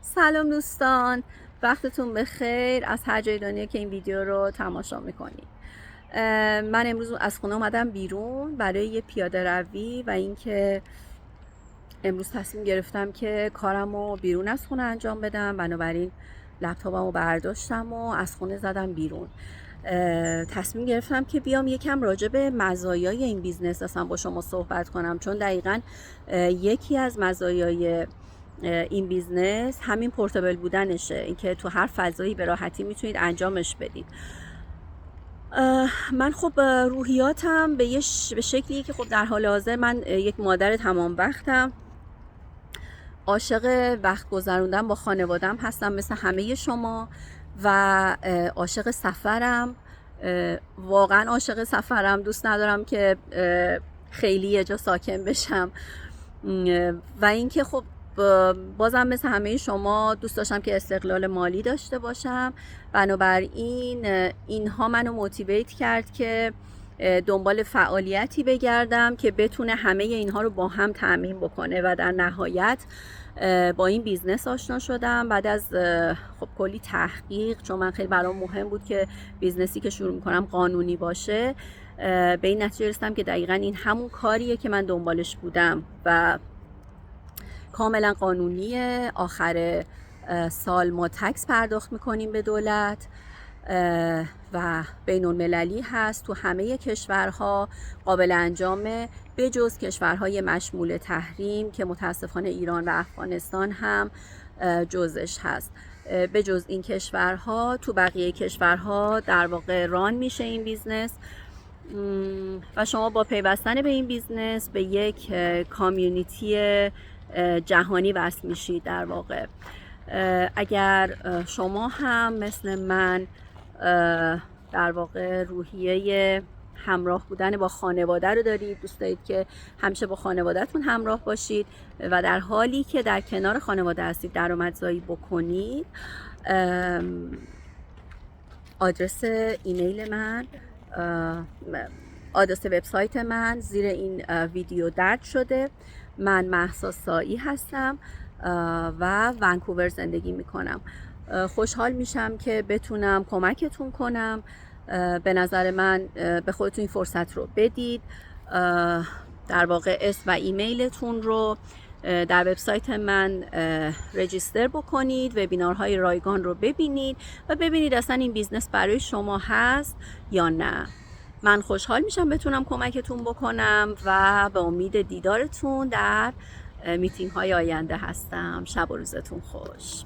سلام دوستان، وقتتون بخیر از هر جای دنیا که این ویدیو رو تماشا میکنید. من امروز از خونه اومدم بیرون برای یه پیاده روی و اینکه امروز تصمیم گرفتم که کارم رو بیرون از خونه انجام بدم. بنابراین لپتاپم رو برداشتم و از خونه زدم بیرون. تصمیم گرفتم که بیام یکم راجع به مزایای این بیزنس اصلا با شما صحبت کنم، چون دقیقاً یکی از مزایای این بیزنس همین پورتبل بودنشه، اینکه تو هر فضایی به راحتی میتونید انجامش بدید. من خب روحیاتم به شکلیه که خب در حال حاضر من یک مادر تمام وقتم، عاشق وقت گذروندن با خانوادم هستم مثل همه شما و عاشق سفرم. واقعا عاشق سفرم، دوست ندارم که خیلی یه جا ساکن بشم و اینکه خب بازم مثل همه شما دوست داشتم که استقلال مالی داشته باشم. بنابراین اینها منو موتیویت کرد که دنبال فعالیتی بگردم که بتونه همه اینها رو با هم تامین بکنه و در نهایت با این بیزنس آشنا شدم بعد از خب کلی تحقیق، چون من خیلی برام مهم بود که بیزنسی که شروع میکنم قانونی باشه. به این نتیجه رسیدم که دقیقاً این همون کاریه که من دنبالش بودم و کاملا قانونیه. آخر سال ما تکس پرداخت میکنیم به دولت و بین المللی هست، تو همه کشورها قابل انجامه به جز کشورهای مشمول تحریم که متاسفانه ایران و افغانستان هم جزش هست. به جز این کشورها تو بقیه کشورها در واقع ران میشه این بیزنس و شما با پیوستن به این بیزنس به یک کامیونیتی جهانی وصل میشید. در واقع اگر شما هم مثل من در واقع روحیه همراه بودن با خانواده رو دارید، دوست دارید که همیشه با خانوادهتون همراه باشید و در حالی که در کنار خانواده هستید درآمدزایی بکنید، آدرس ایمیل من، آدرس وبسایت من زیر این ویدیو درج شده. من مهسا سایی هستم و ونکوور زندگی میکنم. خوشحال میشم که بتونم کمکتون کنم. به نظر من به خودتون این فرصت رو بدید. در واقع اسم و ایمیلتون رو در وبسایت من رجیستر بکنید، وبینارهای رایگان رو ببینید و ببینید اصلا این بیزنس برای شما هست یا نه. من خوشحال میشم بتونم کمکتون بکنم و به امید دیدارتون در میتینگ های آینده هستم. شب و روزتون خوش.